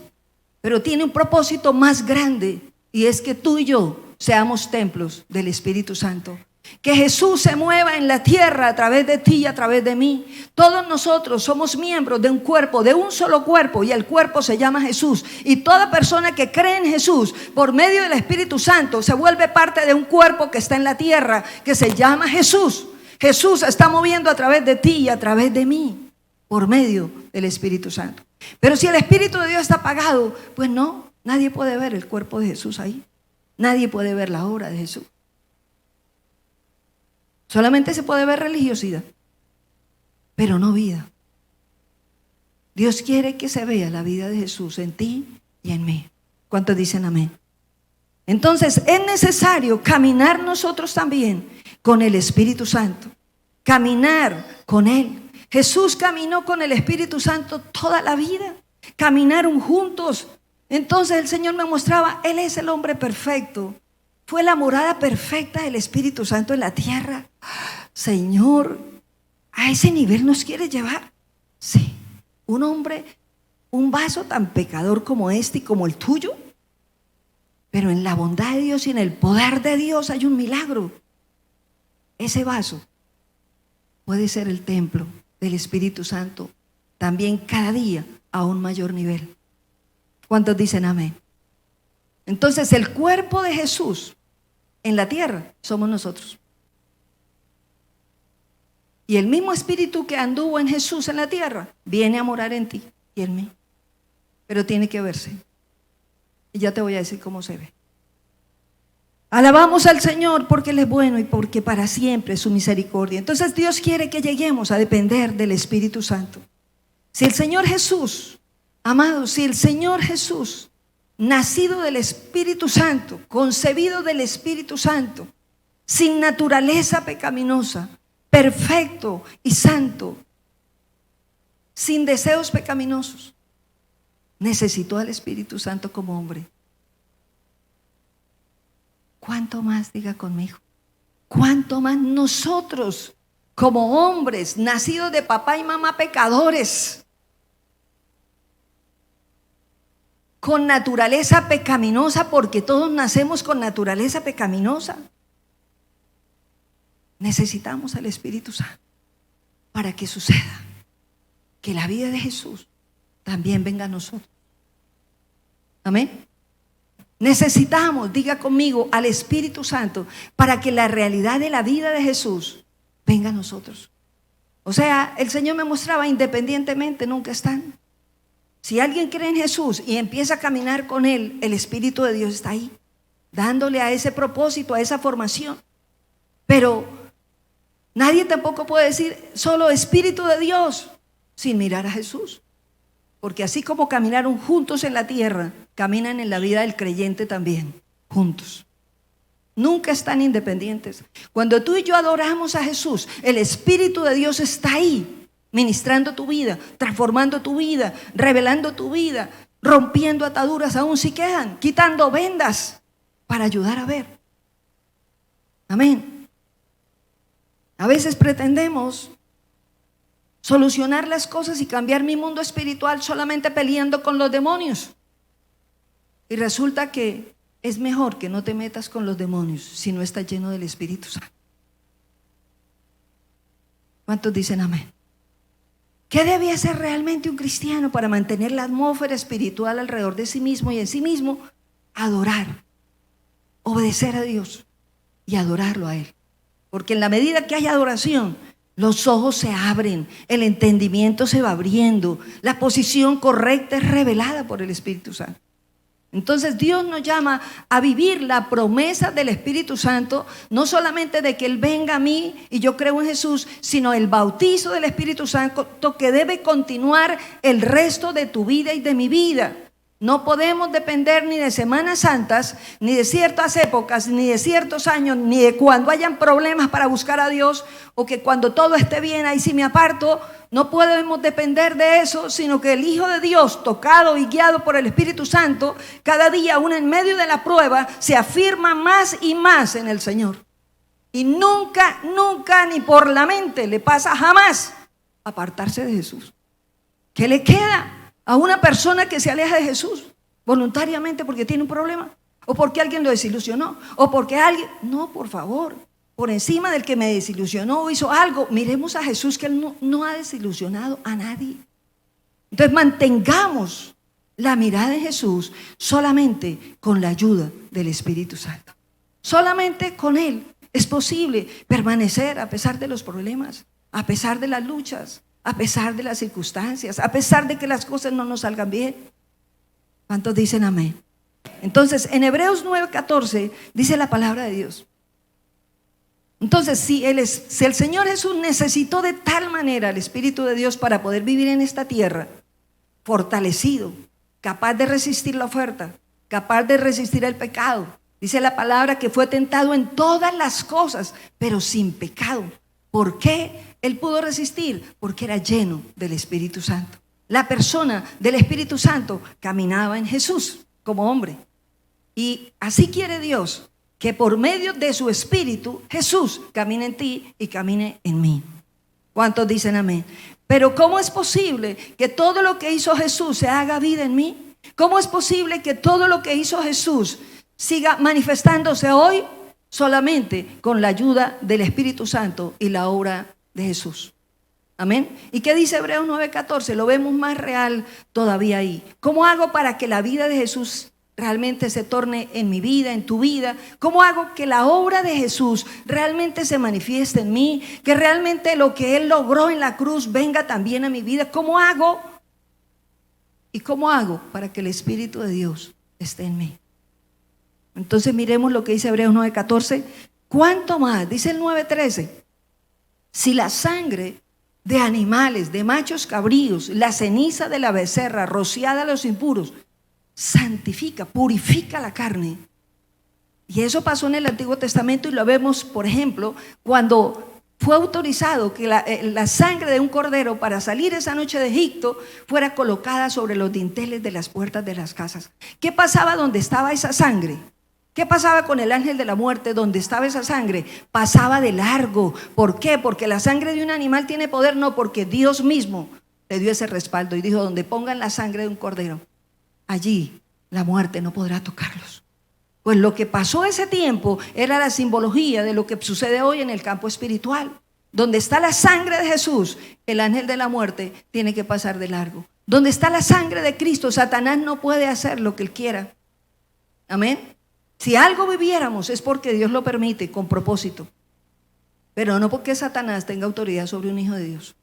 [SPEAKER 1] pero tiene un propósito más grande, y es que tú y yo seamos templos del Espíritu Santo. Que Jesús se mueva en la tierra a través de ti y a través de mí. Todos nosotros somos miembros de un cuerpo, de un solo cuerpo, y el cuerpo se llama Jesús. Y toda persona que cree en Jesús por medio del Espíritu Santo se vuelve parte de un cuerpo que está en la tierra, que se llama Jesús. Jesús está moviendo a través de ti y a través de mí por medio del Espíritu Santo. Pero si el Espíritu de Dios está apagado, pues no, nadie puede ver el cuerpo de Jesús ahí. Nadie puede ver la obra de Jesús. Solamente se puede ver religiosidad, pero no vida. Dios quiere que se vea la vida de Jesús en ti y en mí. ¿Cuántos dicen amén? Entonces es necesario caminar nosotros también con el Espíritu Santo. Caminar con Él. Jesús caminó con el Espíritu Santo toda la vida. Caminaron juntos. Entonces el Señor me mostraba, Él es el hombre perfecto. Fue la morada perfecta del Espíritu Santo en la tierra. Señor, ¿a ese nivel nos quiere llevar? Sí. Un hombre, un vaso tan pecador como este y como el tuyo. Pero en la bondad de Dios y en el poder de Dios hay un milagro. Ese vaso puede ser el templo del Espíritu Santo también cada día a un mayor nivel. ¿Cuántos dicen amén? Entonces el cuerpo de Jesús en la tierra somos nosotros. Y el mismo Espíritu que anduvo en Jesús en la tierra viene a morar en ti y en mí. Pero tiene que verse. Y ya te voy a decir cómo se ve. Alabamos al Señor porque Él es bueno y porque para siempre es su misericordia. Entonces Dios quiere que lleguemos a depender del Espíritu Santo. Si el Señor Jesús, amados, si el Señor Jesús, nacido del Espíritu Santo, concebido del Espíritu Santo, sin naturaleza pecaminosa, perfecto y santo, sin deseos pecaminosos, necesitó al Espíritu Santo como hombre. ¿Cuánto más, diga conmigo? ¿Cuánto más nosotros como hombres, nacidos de papá y mamá pecadores, con naturaleza pecaminosa, porque todos nacemos con naturaleza pecaminosa? Necesitamos al Espíritu Santo para que suceda que la vida de Jesús también venga a nosotros. Amén. Necesitamos, diga conmigo, al Espíritu Santo para que la realidad de la vida de Jesús venga a nosotros. O sea, el Señor me mostraba, independientemente nunca están. Si alguien cree en Jesús y empieza a caminar con Él, el Espíritu de Dios está ahí, dándole a ese propósito, a esa formación. Pero nadie tampoco puede decir solo Espíritu de Dios sin mirar a Jesús. Porque así como caminaron juntos en la tierra, caminan en la vida del creyente también, juntos. Nunca están independientes. Cuando tú y yo adoramos a Jesús, el Espíritu de Dios está ahí, ministrando tu vida, transformando tu vida, revelando tu vida, rompiendo ataduras aún si quedan, quitando vendas para ayudar a ver. Amén. A veces pretendemos solucionar las cosas y cambiar mi mundo espiritual solamente peleando con los demonios. Y resulta que es mejor que no te metas con los demonios si no estás lleno del Espíritu Santo. ¿Cuántos dicen amén? ¿Qué debe hacer realmente un cristiano para mantener la atmósfera espiritual alrededor de sí mismo y en sí mismo? Adorar, obedecer a Dios y adorarlo a Él. Porque en la medida que hay adoración, Los ojos se abren, el entendimiento se va abriendo, la posición correcta es revelada por el Espíritu Santo. Entonces Dios nos llama a vivir la promesa del Espíritu Santo, no solamente de que Él venga a mí y yo creo en Jesús, sino el bautizo del Espíritu Santo que debe continuar el resto de tu vida y de mi vida. No podemos depender ni de Semanas Santas, ni de ciertas épocas, ni de ciertos años, ni de cuando hayan problemas para buscar a Dios, o que cuando todo esté bien, ahí sí me aparto. No podemos depender de eso, sino que el Hijo de Dios, tocado y guiado por el Espíritu Santo, cada día, aún en medio de la prueba, se afirma más y más en el Señor. Y nunca, nunca, ni por la mente le pasa jamás apartarse de Jesús. ¿Qué le queda a una persona que se aleja de Jesús voluntariamente porque tiene un problema? ¿O porque alguien lo desilusionó? ¿O porque alguien? No, por favor. Por encima del que me desilusionó o hizo algo, miremos a Jesús, que Él no ha desilusionado a nadie. Entonces mantengamos la mirada en Jesús solamente con la ayuda del Espíritu Santo. Solamente con Él es posible permanecer a pesar de los problemas, a pesar de las luchas, a pesar de las circunstancias, a pesar de que las cosas no nos salgan bien. ¿Cuántos dicen amén? Entonces, en Hebreos 9:14 dice la palabra de Dios. Entonces, si el Señor Jesús necesitó de tal manera al Espíritu de Dios para poder vivir en esta tierra, fortalecido, capaz de resistir la oferta, capaz de resistir el pecado, dice la palabra que fue tentado en todas las cosas, pero sin pecado. ¿Por qué Él pudo resistir? Porque era lleno del Espíritu Santo. La persona del Espíritu Santo caminaba en Jesús como hombre. Y así quiere Dios que por medio de su Espíritu Jesús camine en ti y camine en mí. ¿Cuántos dicen amén? Pero ¿cómo es posible que todo lo que hizo Jesús se haga vida en mí? ¿Cómo es posible que todo lo que hizo Jesús siga manifestándose hoy? Solamente con la ayuda del Espíritu Santo y la obra de Jesús. Amén. ¿Y qué dice Hebreos 9:14? Lo vemos más real todavía ahí. ¿Cómo hago para que la vida de Jesús realmente se torne en mi vida, en tu vida? ¿Cómo hago que la obra de Jesús realmente se manifieste en mí? Que realmente lo que Él logró en la cruz venga también a mi vida. ¿Cómo hago? ¿Y cómo hago para que el Espíritu de Dios esté en mí? Entonces miremos lo que dice Hebreos 9:14. ¿Cuánto más? Dice el 9:13. Si la sangre de animales, de machos cabríos, la ceniza de la becerra rociada a los impuros, santifica, purifica la carne. Y eso pasó en el Antiguo Testamento y lo vemos, por ejemplo, cuando fue autorizado que la sangre de un cordero para salir esa noche de Egipto fuera colocada sobre los dinteles de las puertas de las casas. ¿Qué pasaba donde estaba esa sangre? ¿Qué pasaba con el ángel de la muerte donde estaba esa sangre? Pasaba de largo. ¿Por qué? Porque la sangre de un animal tiene poder, no, porque Dios mismo le dio ese respaldo y dijo, donde pongan la sangre de un cordero, allí la muerte no podrá tocarlos. Pues lo que pasó ese tiempo era la simbología de lo que sucede hoy en el campo espiritual. Donde está la sangre de Jesús, el ángel de la muerte tiene que pasar de largo. Donde está la sangre de Cristo, Satanás no puede hacer lo que él quiera. Amén. Si algo viviéramos es porque Dios lo permite con propósito, pero no porque Satanás tenga autoridad sobre un hijo de Dios.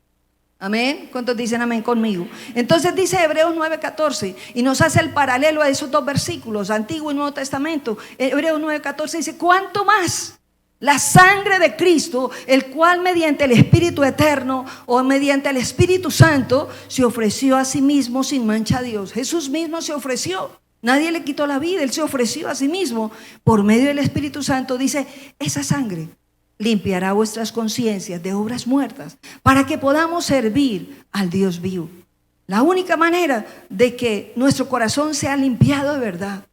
[SPEAKER 1] Amén. ¿Cuántos dicen amén conmigo? Entonces dice Hebreos 9:14 y nos hace el paralelo a esos dos versículos, Antiguo y Nuevo Testamento. Hebreos 9:14 dice, ¿cuánto más? La sangre de Cristo, el cual mediante el Espíritu Eterno o mediante el Espíritu Santo se ofreció a sí mismo sin mancha a Dios. Jesús mismo se ofreció. Nadie le quitó la vida, Él se ofreció a sí mismo por medio del Espíritu Santo. Dice, esa sangre limpiará vuestras conciencias de obras muertas para que podamos servir al Dios vivo. La única manera de que nuestro corazón sea limpiado de verdad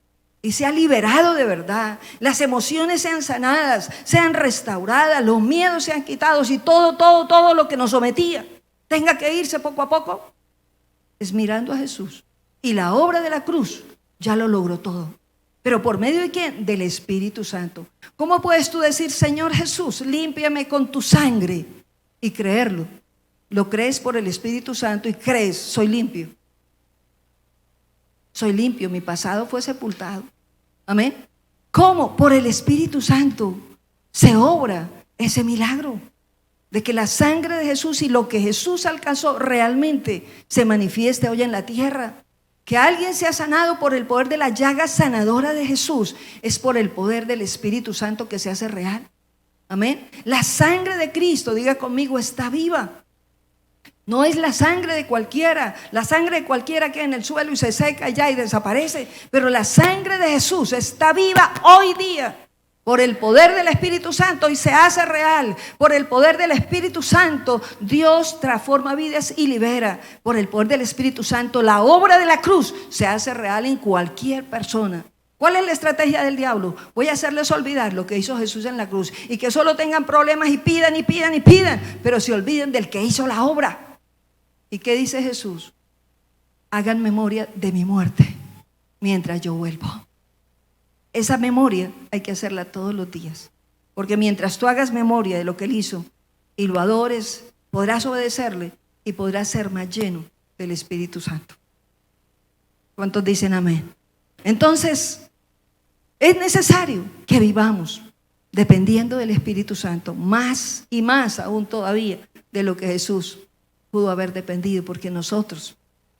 [SPEAKER 1] y sea liberado de verdad, las emociones sean sanadas, sean restauradas, los miedos sean quitados y todo lo que nos sometía tenga que irse poco a poco, es mirando a Jesús. Y la obra de la cruz ya lo logró todo. ¿Pero por medio de quién? Del Espíritu Santo. ¿Cómo puedes tú decir, Señor Jesús, límpiame con tu sangre? Y creerlo. Lo crees por el Espíritu Santo y crees, soy limpio. Soy limpio, mi pasado fue sepultado. Amén. ¿Cómo? Por el Espíritu Santo se obra ese milagro. de que la sangre de Jesús y lo que Jesús alcanzó realmente se manifieste hoy en la tierra. Que alguien sea sanado por el poder de la llaga sanadora de Jesús es por el poder del Espíritu Santo que se hace real. Amén. La sangre de Cristo, diga conmigo, está viva. No es la sangre de cualquiera. La sangre de cualquiera queda en el suelo y se seca ya y desaparece. Pero la sangre de Jesús está viva hoy día. Por el poder del Espíritu Santo y se hace real. Por el poder del Espíritu Santo Dios transforma vidas y libera. Por el poder del Espíritu Santo la obra de la cruz se hace real en cualquier persona. ¿Cuál es la estrategia del diablo? Voy a hacerles olvidar lo que hizo Jesús en la cruz y que solo tengan problemas y pidan y pidan y pidan, pero se olviden del que hizo la obra. ¿Y qué dice Jesús? Hagan memoria de mi muerte mientras yo vuelvo. Esa memoria hay que hacerla todos los días, porque mientras tú hagas memoria de lo que Él hizo y lo adores, podrás obedecerle y podrás ser más lleno del Espíritu Santo. ¿Cuántos dicen amén? Entonces, es necesario que vivamos dependiendo del Espíritu Santo, más y más aún todavía de lo que Jesús pudo haber dependido, porque nosotros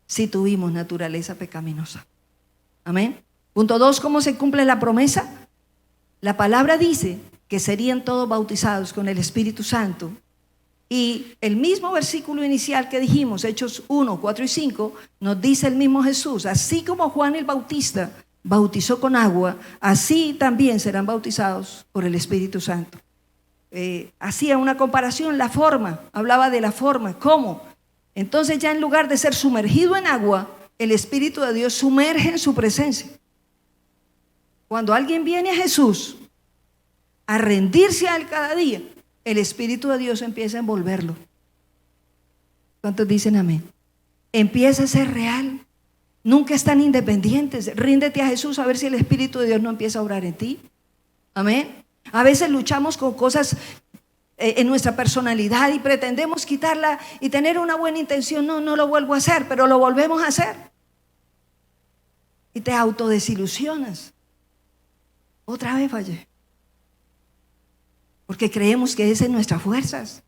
[SPEAKER 1] sí tuvimos naturaleza pecaminosa. Amén. Punto 2, ¿cómo se cumple la promesa? La palabra dice que serían todos bautizados con el Espíritu Santo. Y el mismo versículo inicial que dijimos, Hechos 1, 4 y 5, nos dice el mismo Jesús: así como Juan el Bautista bautizó con agua, así también serán bautizados por el Espíritu Santo. Hacía una comparación, la forma, hablaba de la forma, ¿cómo? Entonces ya en lugar de ser sumergido en agua, el Espíritu de Dios sumerge en su presencia. Cuando alguien viene a Jesús a rendirse a Él cada día, el Espíritu de Dios empieza a envolverlo. ¿Cuántos dicen amén? Empieza a ser real. Nunca están independientes. Ríndete a Jesús a ver si el Espíritu de Dios no empieza a obrar en ti. Amén. A veces luchamos con cosas en nuestra personalidad y pretendemos quitarla y tener una buena intención. No lo vuelvo a hacer, pero lo volvemos a hacer. Y te autodesilusionas. Otra vez fallé. Porque creemos que esa es nuestras fuerzas.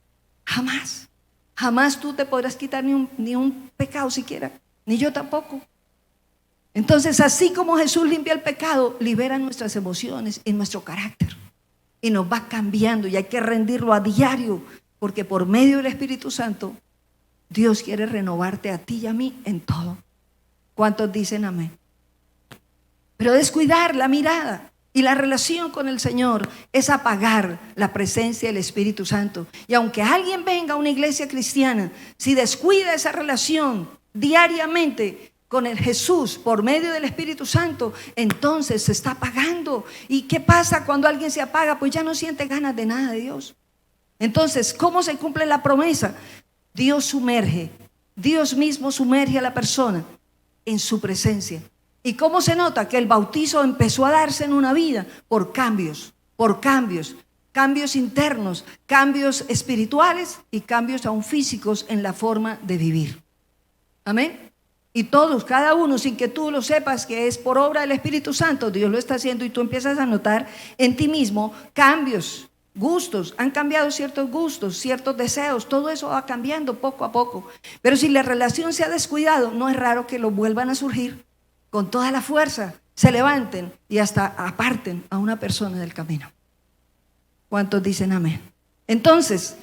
[SPEAKER 1] Jamás. Jamás tú te podrás quitar ni un pecado siquiera. Ni yo tampoco. Entonces, así como Jesús limpia el pecado, libera nuestras emociones y nuestro carácter. Y nos va cambiando y hay que rendirlo a diario. Porque por medio del Espíritu Santo, Dios quiere renovarte a ti y a mí en todo. ¿Cuántos dicen amén? Pero descuidar la mirada y la relación con el Señor es apagar la presencia del Espíritu Santo. Y aunque alguien venga a una iglesia cristiana, si descuida esa relación diariamente con el Jesús por medio del Espíritu Santo, entonces se está apagando. ¿Y qué pasa cuando alguien se apaga? Pues ya no siente ganas de nada de Dios. Entonces, ¿cómo se cumple la promesa? Dios mismo sumerge a la persona en su presencia. ¿Y cómo se nota? Que el bautizo empezó a darse en una vida por cambios internos, cambios espirituales y cambios aún físicos en la forma de vivir. Amén. Y todos, cada uno, sin que tú lo sepas que es por obra del Espíritu Santo, Dios lo está haciendo y tú empiezas a notar en ti mismo cambios, gustos, han cambiado ciertos gustos, ciertos deseos, todo eso va cambiando poco a poco. Pero si la relación se ha descuidado, no es raro que lo vuelvan a surgir con toda la fuerza, se levanten y hasta aparten a una persona del camino. ¿Cuántos dicen amén? Entonces,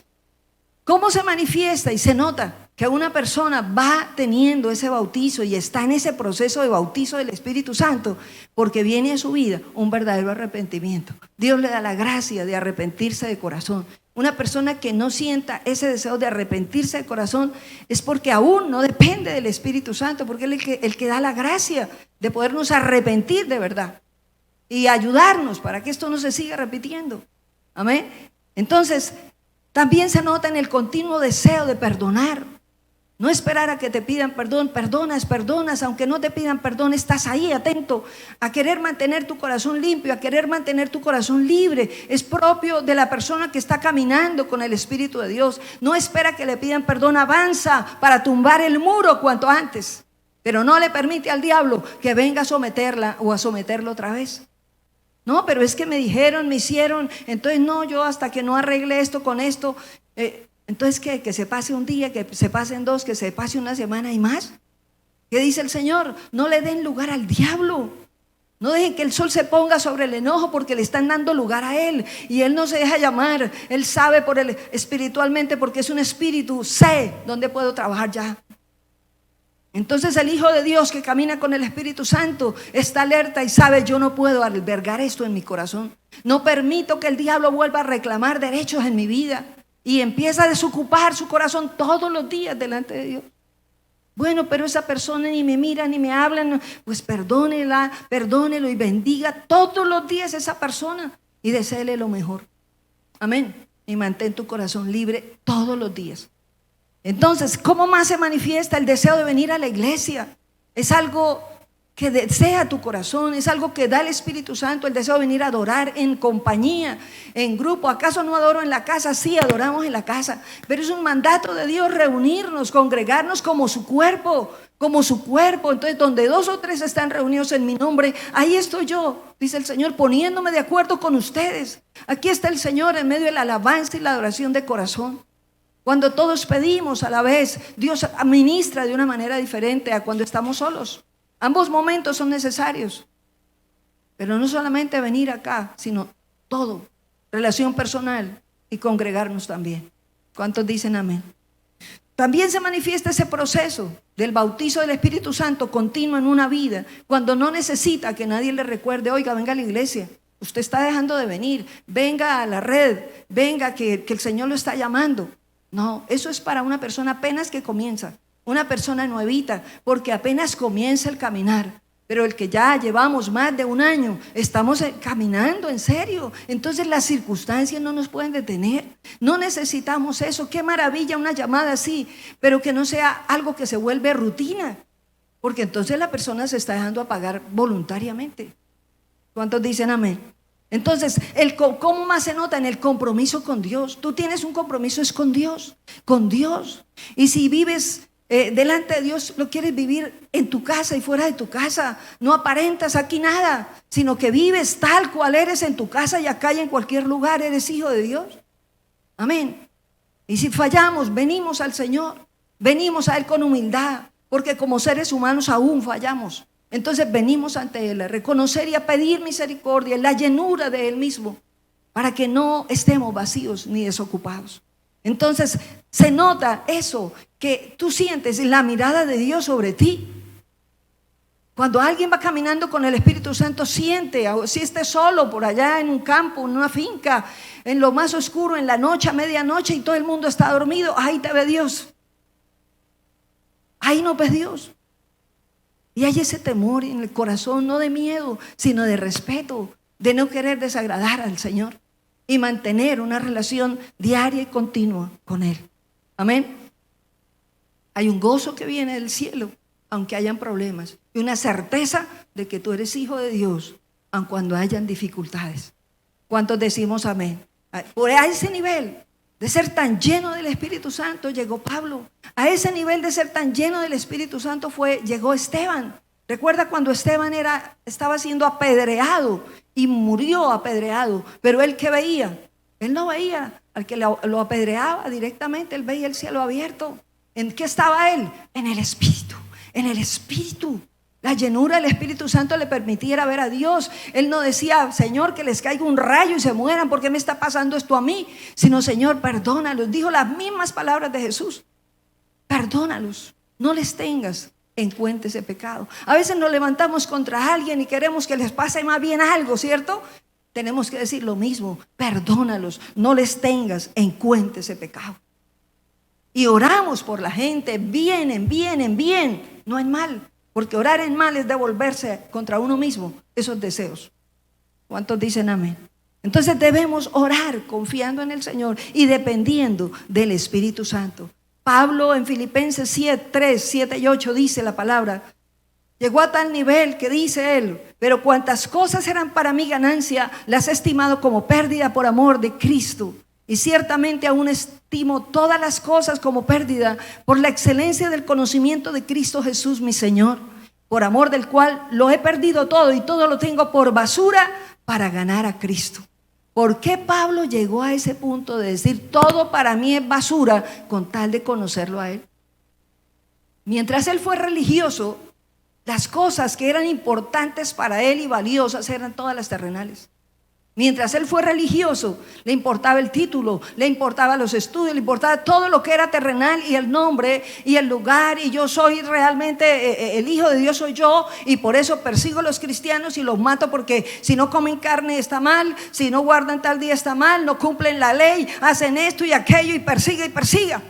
[SPEAKER 1] ¿cómo se manifiesta y se nota que una persona va teniendo ese bautizo y está en ese proceso de bautizo del Espíritu Santo? Porque viene a su vida un verdadero arrepentimiento. Dios le da la gracia de arrepentirse de corazón. Una persona que no sienta ese deseo de arrepentirse de corazón es porque aún no depende del Espíritu Santo, porque Él es el que da la gracia de podernos arrepentir de verdad y ayudarnos para que esto no se siga repitiendo. Amén. Entonces, también se nota en el continuo deseo de perdonar. No esperar a que te pidan perdón, perdonas, aunque no te pidan perdón, estás ahí atento a querer mantener tu corazón limpio, a querer mantener tu corazón libre. Es propio de la persona que está caminando con el Espíritu de Dios. No espera que le pidan perdón, avanza para tumbar el muro cuanto antes, pero no le permite al diablo que venga a someterla o a someterlo otra vez. No, pero es que me dijeron, me hicieron, entonces no, yo hasta que no arregle esto con esto, Entonces, ¿qué? Que se pase un día, que se pasen dos, que se pase una semana y más. ¿Qué dice el Señor? No le den lugar al diablo. No dejen que el sol se ponga sobre el enojo, porque le están dando lugar a él. Y él no se deja llamar. Él sabe espiritualmente, porque es un espíritu. Sé dónde puedo trabajar ya. Entonces el Hijo de Dios que camina con el Espíritu Santo está alerta y sabe: yo no puedo albergar esto en mi corazón. No permito que el diablo vuelva a reclamar derechos en mi vida. Y empieza a desocupar su corazón todos los días delante de Dios. Bueno, pero esa persona ni me mira ni me habla. Pues perdónela, perdónelo y bendiga todos los días a esa persona y deséele lo mejor. Amén. Y mantén tu corazón libre todos los días. Entonces, ¿cómo más se manifiesta el deseo de venir a la iglesia? Es algo que desea tu corazón, es algo que da el Espíritu Santo, el deseo de venir a adorar en compañía, en grupo. ¿Acaso no adoro en la casa? Sí, adoramos en la casa, pero es un mandato de Dios reunirnos, congregarnos como su cuerpo, como su cuerpo. Entonces, donde 2 o 3 están reunidos en mi nombre, ahí estoy yo, dice el Señor, poniéndome de acuerdo con ustedes. Aquí está el Señor en medio de la alabanza y la adoración de corazón. Cuando todos pedimos a la vez, Dios administra de una manera diferente a cuando estamos solos. Ambos momentos son necesarios, pero no solamente venir acá, sino todo, relación personal y congregarnos también. ¿Cuántos dicen amén? También se manifiesta ese proceso del bautizo del Espíritu Santo continuo en una vida, cuando no necesita que nadie le recuerde: oiga, venga a la iglesia, usted está dejando de venir, venga a la red, venga que el Señor lo está llamando. No, eso es para una persona apenas que comienza, una persona nuevita, porque apenas comienza el caminar. Pero el que ya llevamos más de un año, estamos caminando en serio. Entonces las circunstancias no nos pueden detener. No necesitamos eso. Qué maravilla una llamada así, pero que no sea algo que se vuelve rutina, porque entonces la persona se está dejando apagar voluntariamente. ¿Cuántos dicen amén? Entonces, ¿cómo más se nota? En el compromiso con Dios. Tú tienes un compromiso es con Dios, con Dios. Y si vives delante de Dios, lo quieres vivir en tu casa y fuera de tu casa. No aparentas aquí nada, sino que vives tal cual eres en tu casa y acá y en cualquier lugar. Eres hijo de Dios. Amén. Y si fallamos, venimos al Señor, venimos a Él con humildad, porque como seres humanos aún fallamos. Entonces venimos ante Él a reconocer y a pedir misericordia, la llenura de Él mismo, para que no estemos vacíos ni desocupados. Entonces se nota eso, que tú sientes la mirada de Dios sobre ti. Cuando alguien va caminando con el Espíritu Santo, siente, si esté solo por allá en un campo, en una finca, en lo más oscuro, en la noche, a medianoche, y todo el mundo está dormido, ahí te ve Dios. Ahí nos ve Dios. Y hay ese temor en el corazón, no de miedo, sino de respeto, de no querer desagradar al Señor y mantener una relación diaria y continua con Él. Amén. Hay un gozo que viene del cielo, aunque hayan problemas, y una certeza de que tú eres hijo de Dios, aun cuando hayan dificultades. ¿Cuántos decimos amén? Por a ese nivel de ser tan lleno del Espíritu Santo llegó Pablo. A ese nivel de ser tan lleno del Espíritu Santo llegó Esteban. Recuerda cuando Esteban estaba siendo apedreado y murió apedreado, pero él ¿qué veía? Él no veía al que lo apedreaba directamente, él veía el cielo abierto. ¿En qué estaba él? En el Espíritu, en el Espíritu. La llenura del Espíritu Santo le permitiera ver a Dios. Él no decía: Señor, que les caiga un rayo y se mueran, ¿por qué me está pasando esto a mí? Sino: Señor, perdónalos. Dijo las mismas palabras de Jesús: perdónalos, no les tengas en cuenta ese pecado. A veces nos levantamos contra alguien y queremos que les pase más bien algo, ¿cierto? Tenemos que decir lo mismo: perdónalos, no les tengas en cuenta ese pecado. Y oramos por la gente, vienen, no en mal. Porque orar en mal es devolverse contra uno mismo esos deseos. ¿Cuántos dicen amén? Entonces debemos orar confiando en el Señor y dependiendo del Espíritu Santo. Pablo en Filipenses 3, 7 y 8 dice la palabra: llegó a tal nivel que dice él: pero cuantas cosas eran para mi ganancia, las he estimado como pérdida por amor de Cristo. Y ciertamente aún estimo todas las cosas como pérdida por la excelencia del conocimiento de Cristo Jesús mi Señor, por amor del cual lo he perdido todo y todo lo tengo por basura para ganar a Cristo, ¿Por qué Pablo llegó a ese punto de decir todo para mí es basura con tal de conocerlo a él? Mientras él fue religioso, las cosas que eran importantes para él y valiosas eran todas las terrenales. Mientras él fue religioso, le importaba el título, le importaba los estudios, le importaba todo lo que era terrenal y el nombre y el lugar, y yo soy realmente el hijo de Dios soy yo, y por eso persigo a los cristianos y los mato, porque si no comen carne está mal, si no guardan tal día está mal, no cumplen la ley, hacen esto y aquello y persiga.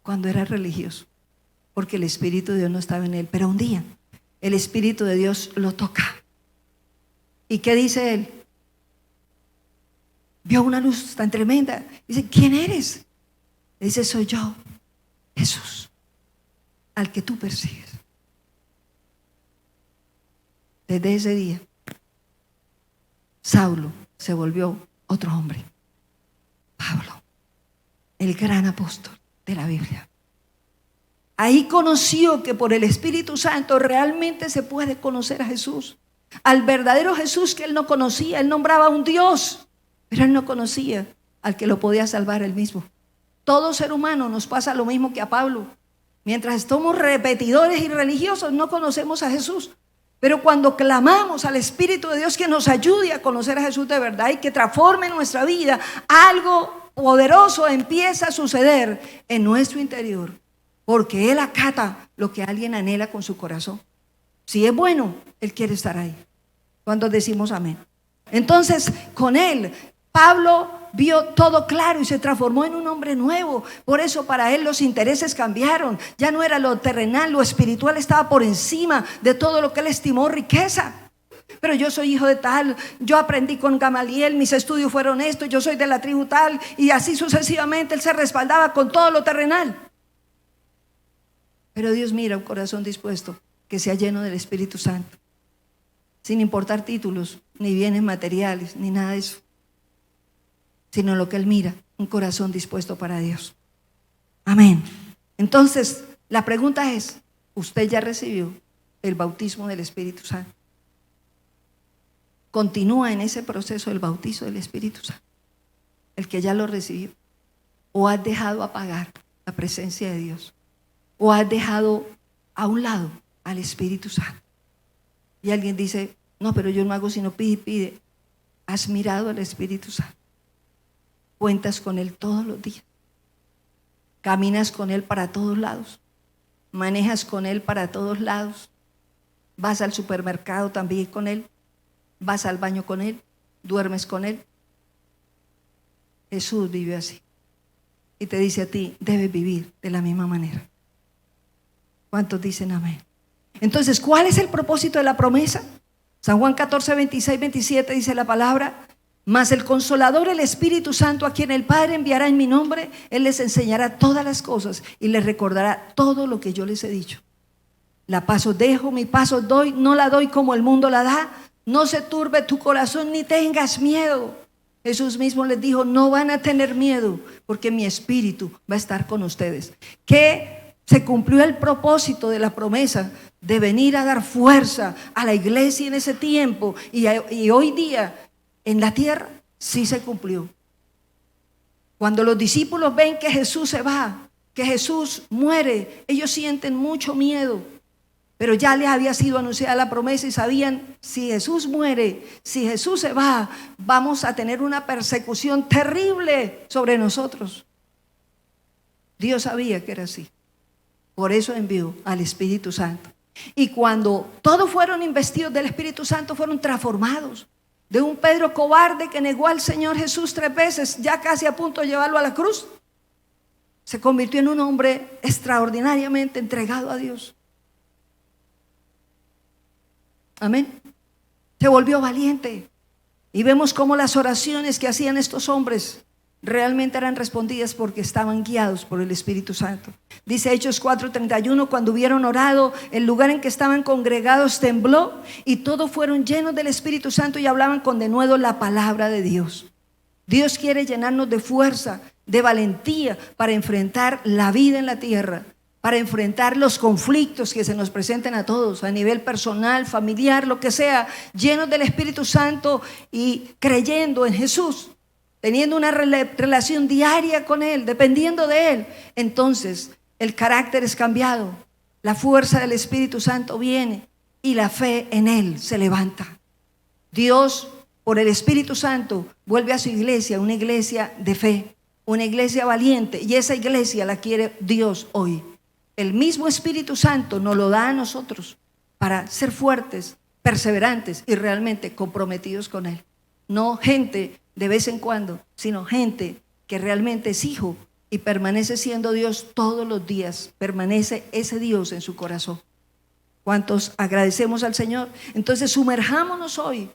[SPEAKER 1] Cuando era religioso, porque el Espíritu de Dios no estaba en él, pero un día el Espíritu de Dios lo toca. ¿Y qué dice él? Vio una luz tan tremenda. Dice, ¿quién eres? Dice, soy yo, Jesús, al que tú persigues. Desde ese día, Saulo se volvió otro hombre. Pablo, el gran apóstol de la Biblia. Ahí conoció que por el Espíritu Santo realmente se puede conocer a Jesús. Al verdadero Jesús que él no conocía. Él nombraba a un Dios, pero él no conocía al que lo podía salvar él mismo. Todo ser humano nos pasa lo mismo que a Pablo. Mientras estamos repetidores y religiosos, no conocemos a Jesús. Pero cuando clamamos al Espíritu de Dios que nos ayude a conocer a Jesús de verdad y que transforme nuestra vida, algo poderoso empieza a suceder en nuestro interior, porque Él acata lo que alguien anhela con su corazón. Si es bueno, Él quiere estar ahí. Cuando decimos amén. Entonces, con Él, Pablo vio todo claro y se transformó en un hombre nuevo. Por eso para él los intereses cambiaron. Ya no era lo terrenal, lo espiritual estaba por encima de todo lo que él estimó riqueza. Pero yo soy hijo de tal, yo aprendí con Gamaliel, mis estudios fueron estos, yo soy de la tribu tal, y así sucesivamente él se respaldaba con todo lo terrenal. Pero Dios mira un corazón dispuesto, que sea lleno del Espíritu Santo, sin importar títulos, ni bienes materiales, ni nada de eso, sino lo que Él mira, un corazón dispuesto para Dios. Amén. Entonces, la pregunta es, ¿usted ya recibió el bautismo del Espíritu Santo? ¿Continúa en ese proceso del bautizo del Espíritu Santo? El que ya lo recibió. ¿O has dejado apagar la presencia de Dios? ¿O has dejado a un lado al Espíritu Santo? Y alguien dice, no, pero yo no hago sino pide. ¿Has mirado al Espíritu Santo? ¿Cuentas con Él todos los días? ¿Caminas con Él para todos lados? ¿Manejas con Él para todos lados? ¿Vas al supermercado también con Él? ¿Vas al baño con Él? ¿Duermes con Él? Jesús vivió así. Y te dice a ti, debes vivir de la misma manera. ¿Cuántos dicen amén? Entonces, ¿cuál es el propósito de la promesa? San Juan 14, 26, 27 dice la palabra, mas el Consolador, el Espíritu Santo, a quien el Padre enviará en mi nombre, Él les enseñará todas las cosas y les recordará todo lo que yo les he dicho. La paz os dejo, mi paz os doy, no la doy como el mundo la da. No se turbe tu corazón ni tengas miedo. Jesús mismo les dijo, no van a tener miedo porque mi Espíritu va a estar con ustedes. Que se cumplió el propósito de la promesa de venir a dar fuerza a la iglesia en ese tiempo y hoy día en la tierra sí se cumplió. Cuando los discípulos ven que Jesús se va, que Jesús muere, ellos sienten mucho miedo. Pero ya les había sido anunciada la promesa y sabían, si Jesús muere, si Jesús se va, vamos a tener una persecución terrible sobre nosotros. Dios sabía que era así. Por eso envió al Espíritu Santo. Y cuando todos fueron investidos del Espíritu Santo, fueron transformados. De un Pedro cobarde que negó al Señor Jesús 3 veces, ya casi a punto de llevarlo a la cruz, se convirtió en un hombre extraordinariamente entregado a Dios. Amén. Se volvió valiente. Y vemos cómo las oraciones que hacían estos hombres realmente eran respondidas porque estaban guiados por el Espíritu Santo. Dice Hechos 4:31, cuando hubieron orado, el lugar en que estaban congregados tembló y todos fueron llenos del Espíritu Santo y hablaban con denuedo la palabra de Dios. Dios quiere llenarnos de fuerza, de valentía para enfrentar la vida en la tierra. para enfrentar los conflictos que se nos presenten a todos, a nivel personal, familiar, lo que sea, llenos del Espíritu Santo y creyendo en Jesús, teniendo una relación diaria con Él, dependiendo de Él, entonces el carácter es cambiado, la fuerza del Espíritu Santo viene y la fe en Él se levanta. Dios, por el Espíritu Santo, vuelve a su iglesia, una iglesia de fe, una iglesia valiente, y esa iglesia la quiere Dios hoy. El mismo Espíritu Santo nos lo da a nosotros para ser fuertes, perseverantes y realmente comprometidos con Él. No gente de vez en cuando, sino gente que realmente es hijo y permanece siendo Dios todos los días. Permanece ese Dios en su corazón. ¿Cuántos agradecemos al Señor? Entonces sumerjámonos hoy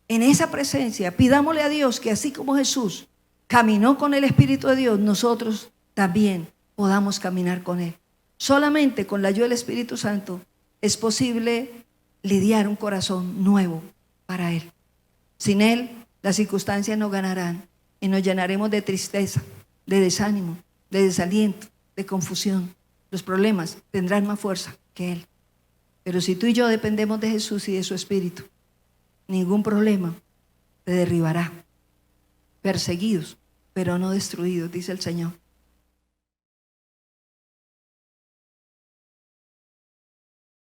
[SPEAKER 1] en esa presencia. Pidámosle a Dios que así como Jesús caminó con el Espíritu de Dios, nosotros también podamos caminar con Él. Solamente con la ayuda del Espíritu Santo es posible lidiar un corazón nuevo para Él. Sin Él, las circunstancias no ganarán y nos llenaremos de tristeza, de desánimo, de desaliento, de confusión. Los problemas tendrán más fuerza que Él. Pero si tú y yo dependemos de Jesús y de su Espíritu, ningún problema te derribará. Perseguidos, pero no destruidos, dice el Señor.